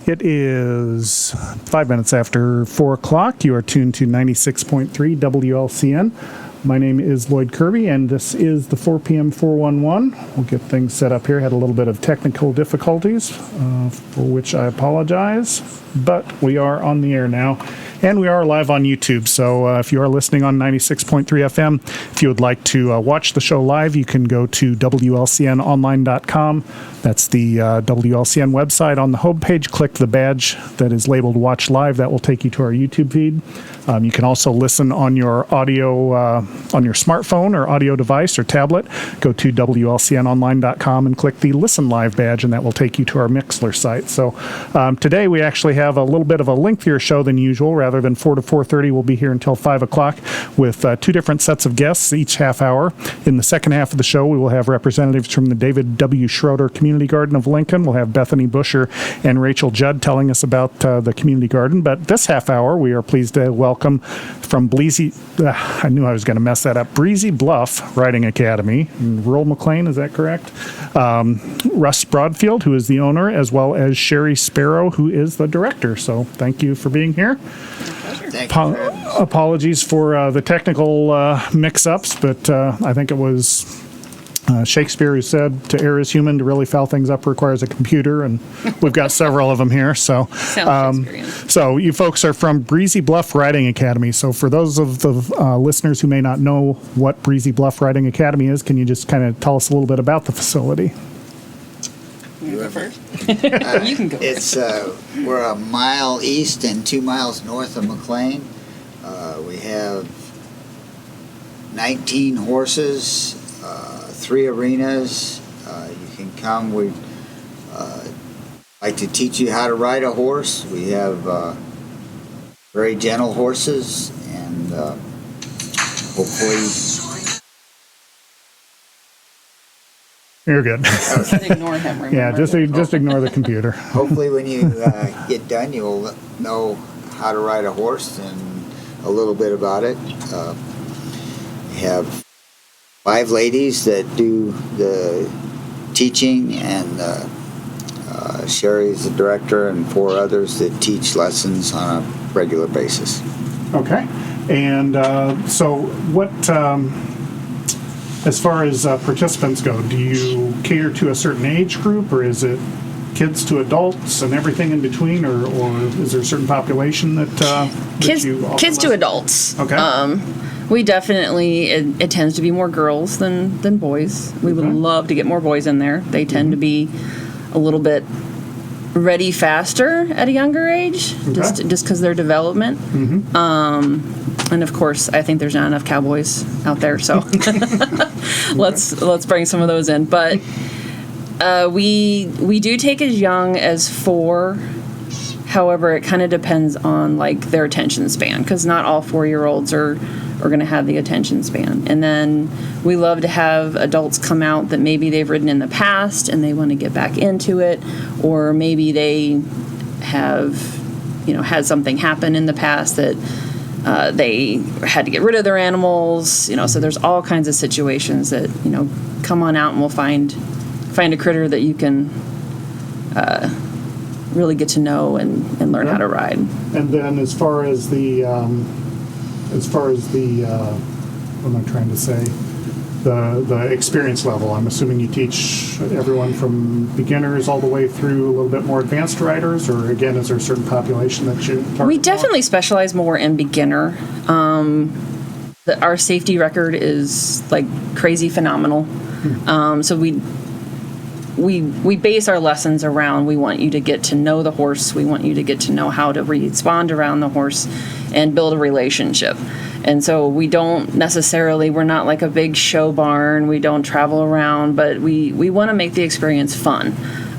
It is 5 minutes after 4 o'clock. You are tuned to 96.3 WLCN. My name is Lloyd Kirby, and this is the 4 p.m. 411. We'll get things set up here. Had a little bit of technical difficulties, for which I apologize, but we are on the air now. And we are live on YouTube, so if you are listening on 96.3 FM, if you would like to watch the show live, you can go to WLCNonline.com. That's the WLCN website. On the homepage, click the badge that is labeled Watch Live. That will take you to our YouTube feed. You can also listen on your audio, on your smartphone or audio device or tablet. Go to WLCNonline.com and click the Listen Live badge, and that will take you to our Mixler site. So today we actually have a little bit of a lengthier show than usual. Rather than 4 to 4:30, we'll be here until 5 o'clock with two different sets of guests each half hour. In the second half of the show, we will have representatives from the David W. Schroeder Community Garden of Lincoln. We'll have Bethany Busher and Rachel Judd telling us about the community garden. But this half hour, we are pleased to welcome from Breezy, I knew I was going to mess that up, Breezy Bluff Riding Academy in rural McLean, is that correct? Russ Broadfield, who is the owner, as well as Cherri Sparrow, who is the director. So thank you for being here. Apologies for the technical mix-ups, but I think it was Shakespeare who said, to err is human, to really foul things up requires a computer, and we've got several of them here. So so you folks are from Breezy Bluff Riding Academy. So for those of the listeners who may not know what Breezy Bluff Riding Academy is, can you just kind of tell us a little bit about the facility? You go first. You can go. It's we're a mile east and 2 miles north of McLean. We have 19 horses, 3 arenas. You can come. We like to teach you how to ride a horse. We have very gentle horses, and hopefully. You're good. Just ignore him. Remember? Yeah, just ignore the computer. Hopefully, when you get done, you'll know how to ride a horse and a little bit about it. We have 5 ladies that do the teaching, and Cherri's the director, and 4 others that teach lessons on a regular basis. Okay. And so what... as far as participants go, do you cater to a certain age group, or is it kids to adults and everything in between, or is there a certain population that kids to adults? Okay. We definitely, it tends to be more girls than boys. We would love to get more boys in there. They tend to be a little bit ready faster at a younger age, just because of their development. And of course, I think there's not enough cowboys out there, so let's bring some of those in. But we do take as young as 4. However, it kind of depends on like their attention span, because not all 4-year-olds are going to have the attention span. And then we love to have adults come out that maybe they've ridden in the past and they want to get back into it, or maybe they have had something happen in the past that they had to get rid of their animals, so there's all kinds of situations that, come on out and we'll find a critter that you can really get to know and learn how to ride. And then as far as the what am I trying to say? The experience level, I'm assuming you teach everyone from beginners all the way through a little bit more advanced riders, or again, is there a certain population that you target? We definitely specialize more in beginner. Our safety record is like crazy phenomenal. So we base our lessons around, we want you to get to know the horse, we want you to get to know how to respond around the horse and build a relationship. And so we're not like a big show barn, we don't travel around, but we want to make the experience fun.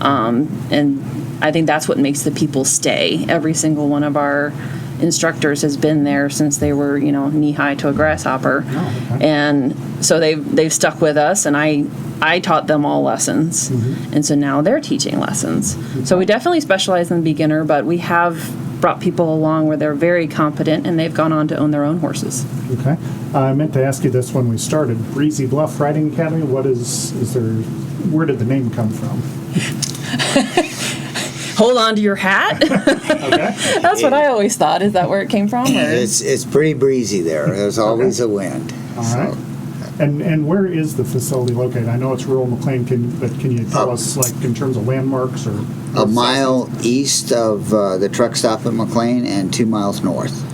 And I think that's what makes the people stay. Every single one of our instructors has been there since they were, knee-high to a grasshopper. Oh, okay. And so they've stuck with us, and I taught them all lessons. And so now they're teaching lessons. So we definitely specialize in beginner, but we have brought people along where they're very competent and they've gone on to own their own horses. Okay. I meant to ask you this when we started. Breezy Bluff Riding Academy, where did the name come from? hold on to your hat. Okay. That's what I always thought. Is that where it came from? Or? It's pretty breezy there. There's always a wind. All right. And where is the facility located? I know it's rural McLean, but can you tell us, like, in terms of landmarks or? A mile east of the truck stop at McLean and 2 miles north.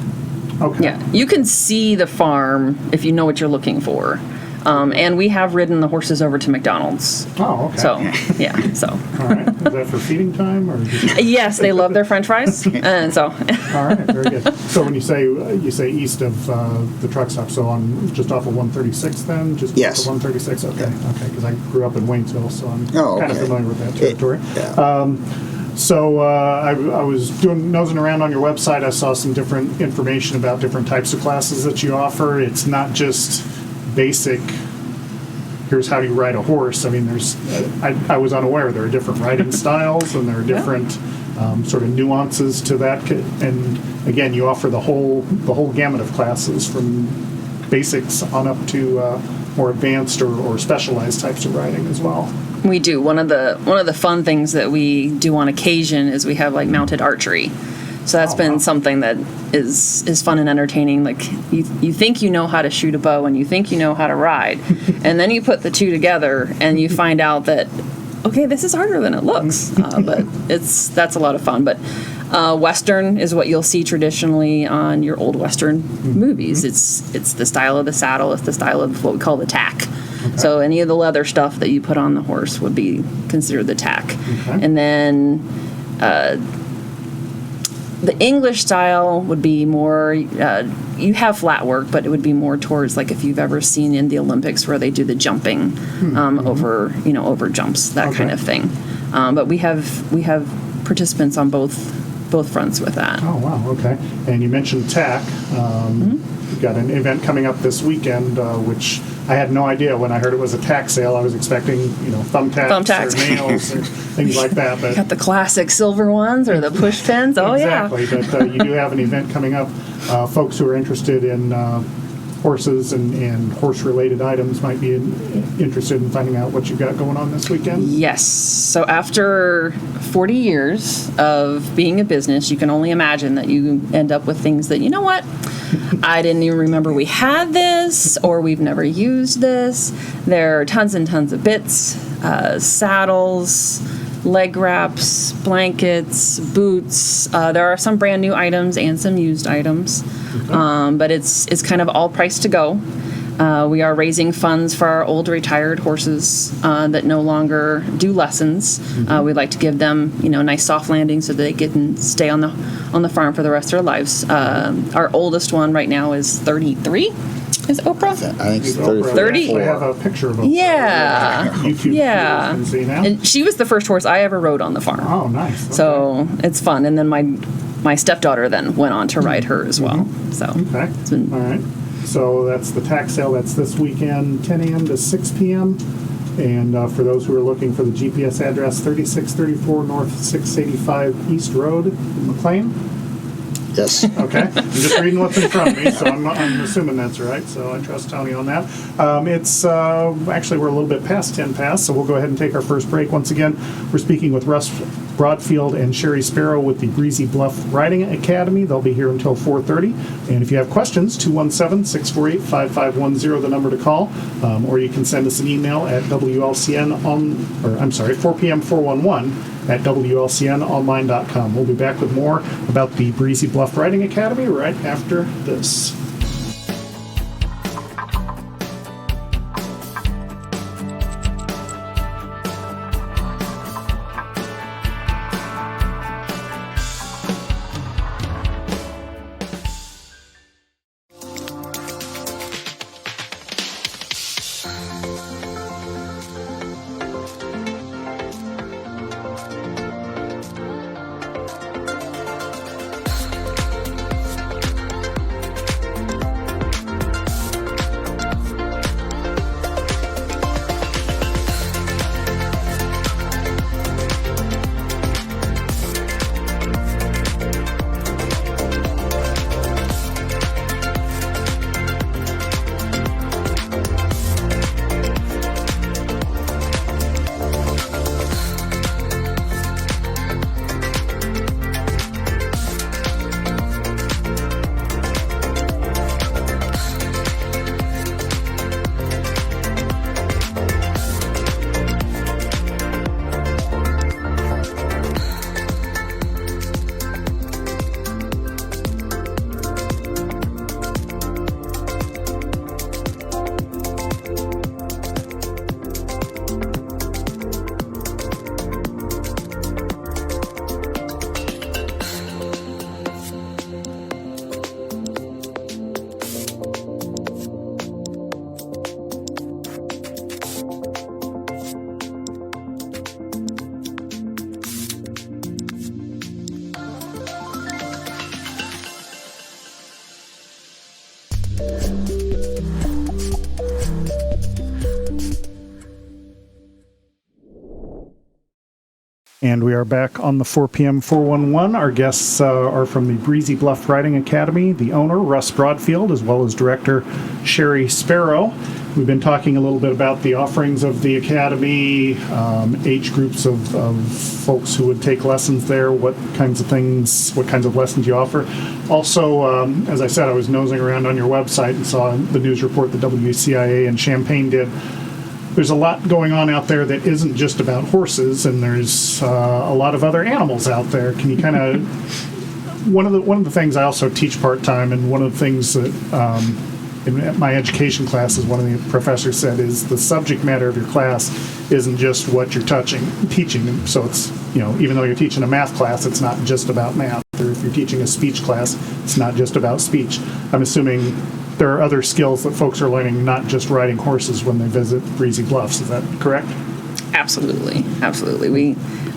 Okay. Yeah, you can see the farm if you know what you're looking for. And we have ridden the horses over to McDonald's. Oh, okay. So, yeah, so. All right. Is that for feeding time or just? Yes, they love their French fries, and so. All right, very good. So when you say east of the truck stop, so on just off of 136 then? Just Yes. off of 136? Okay, okay, because I grew up in Waynesville, so I'm Oh, kind of okay. familiar with that territory. Yeah. So I was nosing around on your website. I saw some different information about different types of classes that you offer. It's not just basic, here's how you ride a horse. I mean, I was unaware there are different riding styles and there are different sort of nuances to that. And again, you offer the whole gamut of classes from basics on up to more advanced or specialized types of riding as well. We do. One of the fun things that we do on occasion is we have like mounted archery. So that's been something that is fun and entertaining. Like you think you know how to shoot a bow and you think you know how to ride, and then you put the two together and you find out that okay, this is harder than it looks. But that's a lot of fun. But Western is what you'll see traditionally on your old Western movies. It's the style of the saddle. It's the style of what we call the tack. Okay. So any of the leather stuff that you put on the horse would be considered the tack. Okay. And then the English style would be more, you have flat work, but it would be more towards like if you've ever seen in the Olympics where they do the jumping over jumps, that kind of thing. But we have participants on both fronts with that. Oh, wow, okay. And you mentioned tack. You've got an event coming up this weekend, which I had no idea when I heard it was a tack sale. I was expecting, thumbtacks or nails or things like that. But got the classic silver ones or the push pins. Oh, exactly. Yeah. But you do have an event coming up. Folks who are interested in horses and horse-related items might be interested in finding out what you've got going on this weekend. Yes. So after 40 years of being a business, you can only imagine that you end up with things that, you know what? I didn't even remember we had this, or we've never used this. There are tons and tons of bits, saddles, leg wraps, blankets, boots. There are some brand new items and some used items, but it's kind of all priced to go. We are raising funds for our old retired horses that no longer do lessons. We'd like to give them, nice soft landing so that they can stay on the farm for the rest of their lives. Our oldest one right now is 33. Is Oprah? I think it's 30. I have a picture of Oprah. Yeah. YouTube. Yeah. Can see now. And she was the first horse I ever rode on the farm. Oh, nice. Okay. So it's fun. And then my stepdaughter then went on to ride her as well. So Okay. All right. So that's the tack sale. That's this weekend, 10 a.m. to 6 p.m. And for those who are looking for the GPS address, 3634 North 685 East Road, McLean. Yes. Okay. I'm just reading what's in front of me, so I'm assuming that's right. So I trust Tony on that. It's actually, we're a little bit past 10 past, so we'll go ahead and take our first break. Once again, we're speaking with Russ Broadfield and Cherri Sparrow with the Breezy Bluff Riding Academy. They'll be here until 4:30. And if you have questions, 217-648-5510, the number to call. Or you can send us an email at WLCN 4PM411 at WLCNonline.com. We'll be back with more about the Breezy Bluff Riding Academy right after this. And we are back on the 4 p.m. 411. Our guests are from the Breezy Bluff Riding Academy, the owner, Russ Broadfield, as well as director Cherri Sparrow. We've been talking a little bit about the offerings of the academy, age groups of folks who would take lessons there, what kinds of lessons you offer. Also, as I said, I was nosing around on your website and saw the news report that WCIA in Champaign did. There's a lot going on out there that isn't just about horses, and there's a lot of other animals out there. Can you kind of one of the things I also teach part-time, and one of the things that in my education classes, one of the professors said is the subject matter of your class isn't just what you're teaching. So it's, even though you're teaching a math class, it's not just about math. Or if you're teaching a speech class, it's not just about speech. I'm assuming there are other skills that folks are learning, not just riding horses when they visit Breezy Bluffs. Is that correct? Absolutely.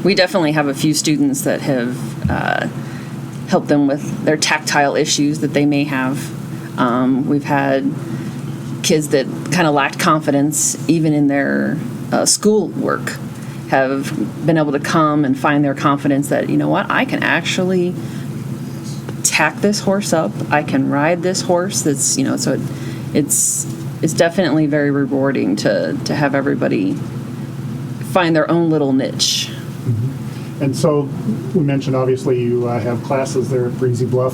We definitely have a few students that have helped them with their tactile issues that they may have. We've had kids that kind of lacked confidence even in their school work have been able to come and find their confidence that, I can actually tack this horse up. I can ride this horse. That's, so it's definitely very rewarding to have everybody find their own little niche. Mm-hmm. And so we mentioned, obviously, you have classes there at Breezy Bluff.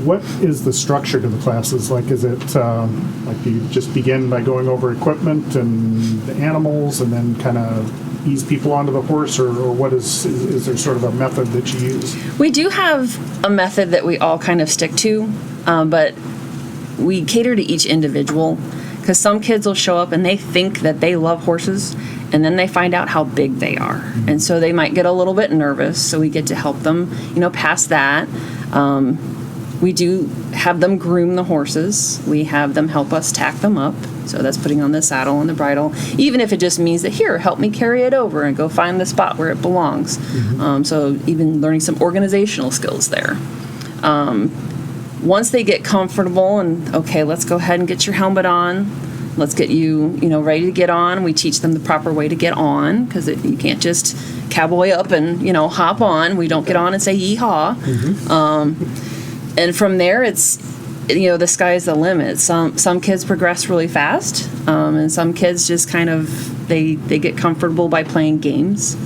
What is the structure to the classes? Like, is it like you just begin by going over equipment and the animals and then kind of ease people onto the horse, or what is there sort of a method that you use? We do have a method that we all kind of stick to, but we cater to each individual, because some kids will show up and they think that they love horses, and then they find out how big they are. Mm-hmm. And so they might get a little bit nervous, so we get to help them, past that. We do have them groom the horses. We have them help us tack them up. So that's putting on the saddle and the bridle, even if it just means that, here, help me carry it over and go find the spot where it belongs. Mm-hmm. So even learning some organizational skills there. Once they get comfortable and, okay, let's go ahead and get your helmet on. Let's get you, ready to get on. We teach them the proper way to get on, because you can't just cowboy up and, hop on. We don't get on and say yeehaw. Mm-hmm. And from there, it's, the sky's the limit. Some kids progress really fast, and some kids just kind of, they get comfortable by playing games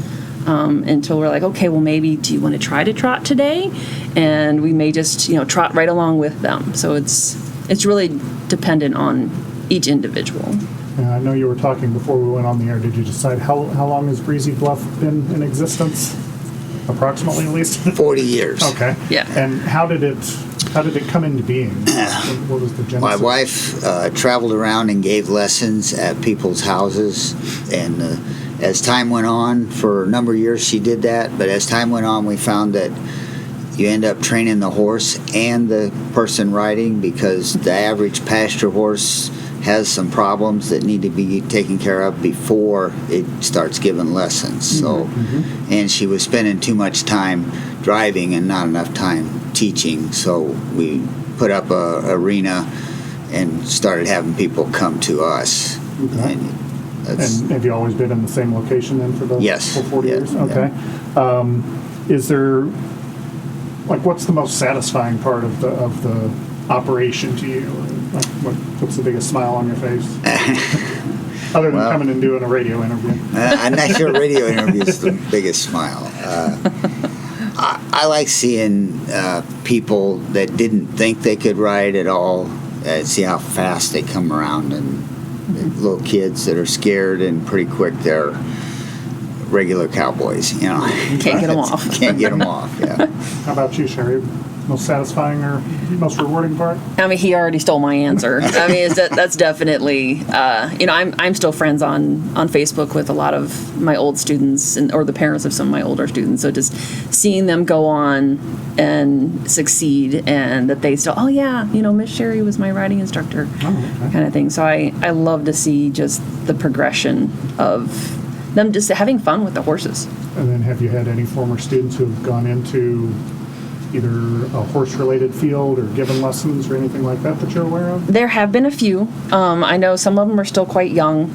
until we're like, okay, well, maybe do you want to try to trot today? And we may just, trot right along with them. So it's really dependent on each individual. I know you were talking before we went on the air. Did you decide how long has Breezy Bluff been in existence? Approximately, at least 40 years. Okay. Yeah. And how did it come into being? What was the genesis? My wife traveled around and gave lessons at people's houses, and as time went on, for a number of years she did that. But as time went on, we found that you end up training the horse and the person riding, because the average pasture horse has some problems that need to be taken care of before it starts giving lessons. Mm-hmm. And she was spending too much time driving and not enough time teaching. So we put up a arena and started having people come to us. Okay. And have you always been in the same location then for the yes. 40 years? Okay. Yeah. Is there, like, what's the most satisfying part of the operation to you? Like, what's the biggest smile on your face? Other than coming and doing a radio interview. I'm not sure radio interview is the biggest smile. I like seeing people that didn't think they could ride at all, see how fast they come around, and little kids that are scared and pretty quick, they're regular cowboys, Can't get them off. Can't get them off, yeah. How about you, Cherri? Most satisfying or most rewarding part? I mean, he already stole my answer. I mean, that's definitely, I'm still friends on Facebook with a lot of my old students or the parents of some of my older students. So just seeing them go on and succeed, and that they still, oh yeah, Miss Cherri was my riding instructor, kind of thing. So I love to see just the progression of them just having fun with the horses. And then have you had any former students who've gone into either a horse-related field or given lessons or anything like that you're aware of? There have been a few. I know some of them are still quite young,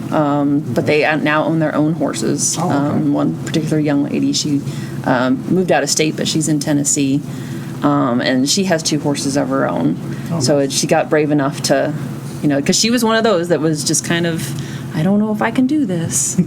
but they now own their own horses. Oh, okay. One particular young lady, she moved out of state, but she's in Tennessee, and she has 2 horses of her own. Oh, So nice. she got brave enough to, because she was one of those that was just kind of, I don't know if I can do this.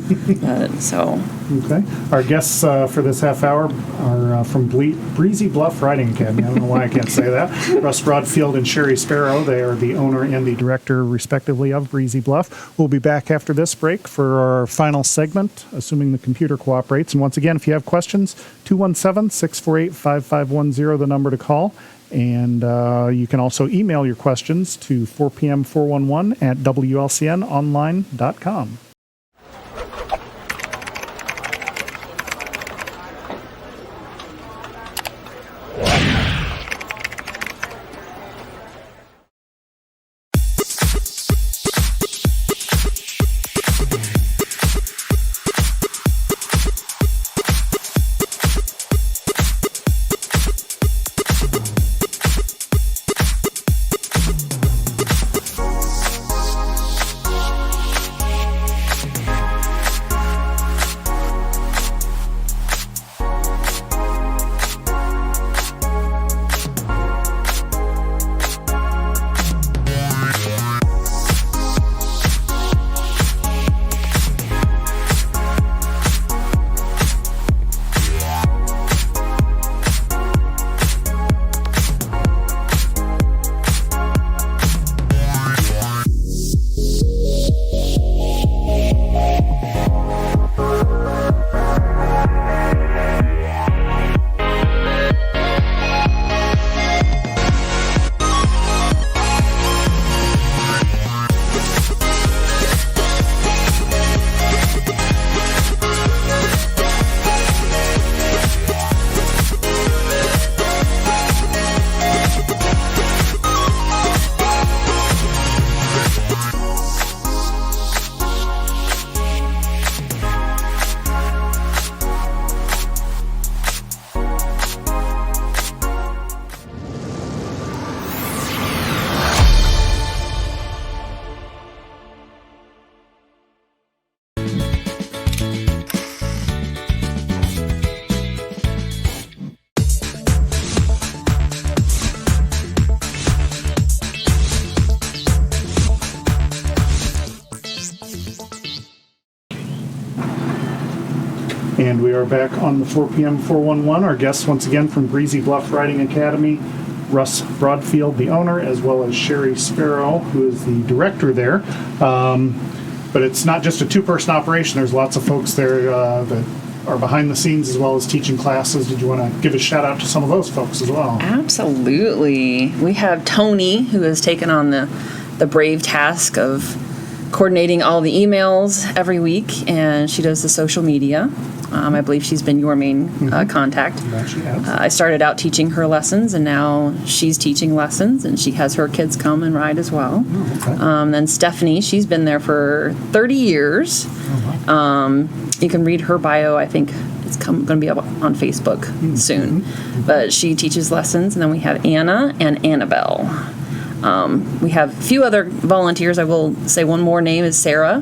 So Okay. Our guests for this half hour are from Breezy Bluff Riding Academy. I don't know why I can't say that. Russ Broadfield and Cherri Sparrow. They are the owner and the director, respectively, of Breezy Bluff. We'll be back after this break for our final segment, assuming the computer cooperates. And once again, if you have questions, 217-648-5510, the number to call. And you can also email your questions to 4pm411@wlcnonline.com. And we are back on the 4 p.m. 411. Our guests, once again, from Breezy Bluff Riding Academy, Russ Broadfield, the owner, as well as Cherri Sparrow, who is the director there. But it's not just a two-person operation. There's lots of folks there that are behind the scenes as well as teaching classes. Did you want to give a shout-out to some of those folks as well? absolutely. We have Tony, who has taken on the brave task of coordinating all the emails every week, and she does the social media. I believe she's been your main contact. That she has. I started out teaching her lessons, and now she's teaching lessons, and she has her kids come and ride as well. Oh, okay. Then Stephanie, she's been there for 30 years. You can read her bio. I think it's going to be up on Facebook soon. But she teaches lessons, and then we have Anna and Annabelle. We have a few other volunteers. I will say one more name is Sarah.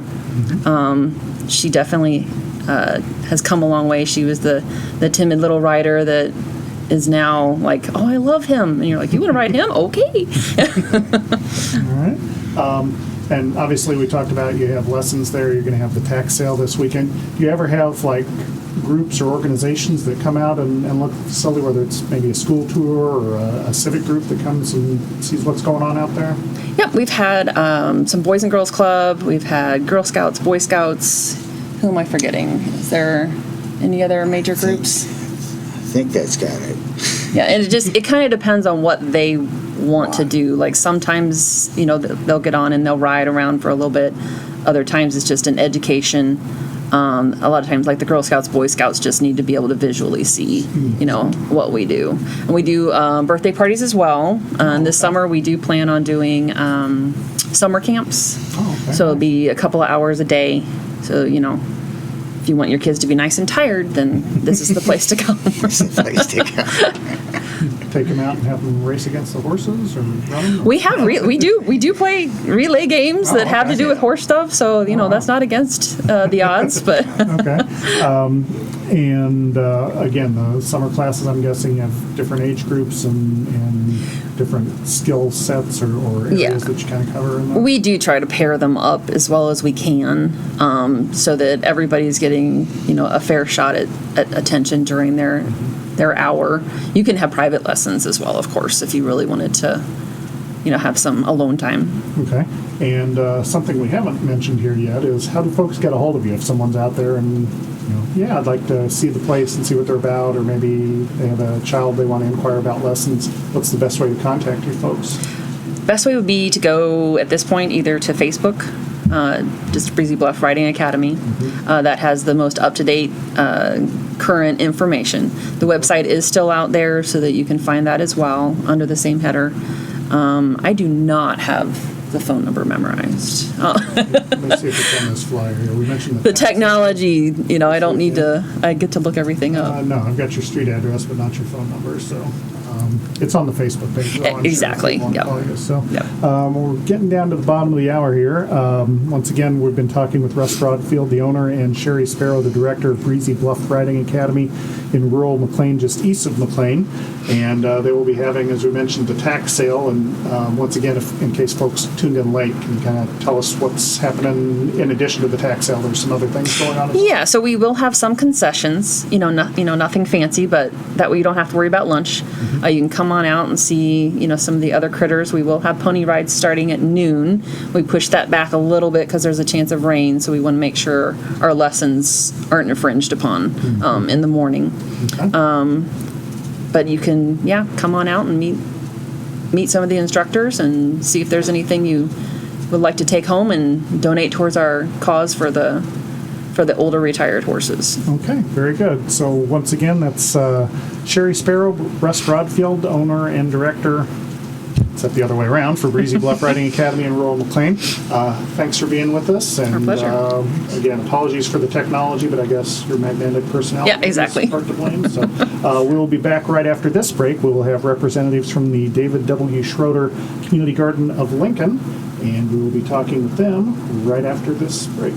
She definitely has come a long way. She was the timid little rider that is now like, oh, I love him. And you're like, you want to ride him? Okay. All right. And obviously we talked about you have lessons there. You're going to have the tax sale this weekend. Do you ever have like groups or organizations that come out and look at the facility, whether it's maybe a school tour or a civic group that comes and sees what's going on out there? Yep, we've had some Boys and Girls Club. We've had Girl Scouts, Boy Scouts. Who am I forgetting? Is there any other major groups? I think that's got it. Yeah, and it kind of depends on what they want to do. Like sometimes, they'll get on and they'll ride around for a little bit. Other times it's just an education. A lot of times, like the Girl Scouts, Boy Scouts just need to be able to visually see, what we do. And we do birthday parties as well. This summer we do plan on doing summer camps. Oh, okay. So it'll be a couple of hours a day. So, if you want your kids to be nice and tired, then this is the place to come. It's a place to go. take them out and have them race against the horses or run them? We have we do play relay games that have to do with horse stuff, so that's not against the odds, but Okay. And again, the summer classes, I'm guessing, have different age groups and different skill sets or areas Yeah. that you kind of cover in that? we do try to pair them up as well as we can, so that everybody's getting a fair shot at attention during their hour. You can have private lessons as well, of course, if you really wanted to have some alone time. Okay. And something we haven't mentioned here yet is how do folks get a hold of you if someone's out there and, I'd like to see the place and see what they're about, or maybe they have a child they want to inquire about lessons. What's the best way to contact you folks? Best way would be to go at this point either to Facebook, just Breezy Bluff Riding Academy. That has the most up-to-date current information. The website is still out there so that you can find that as well under the same header. I do not have the phone number memorized. Let me see if it's on this flyer here. We mentioned The technology, I don't need to, I get to look everything up. No, I've got your street address, but not your phone number. So it's on the Facebook page. So I'm sure Exactly. if they want to Yep. call you. So Yep. we're getting down to the bottom of the hour here. Once again, we've been talking with Russ Broadfield, the owner, and Cherri Sparrow, the director of Breezy Bluff Riding Academy in rural McLean, just east of McLean. And they will be having, as we mentioned, the tax sale. And once again, in case folks tuned in late, can you kind of tell us what's happening in addition to the tax sale? There's some other things going on as well? Yeah, so we will have some concessions, nothing fancy, but that way you don't have to worry about lunch. You can come on out and see, some of the other critters. We will have pony rides starting at noon. We pushed that back a little bit because there's a chance of rain, so we want to make sure our lessons aren't infringed upon in the morning. Okay. But you can, come on out and meet some of the instructors and see if there's anything you would like to take home and donate towards our cause for the older retired horses. Okay, very good. So once again, that's Cherri Sparrow, Russ Broadfield, owner and director. It's the other way around for Breezy Bluff Riding Academy in rural McLean. Thanks for being with us. And, Our pleasure. Again, apologies for the technology, but I guess your magnetic personality Yeah, exactly. is part to blame. So we will be back right after this break. We will have representatives from the David W. Schroeder Community Garden of Lincoln, and we will be talking with them right after this break.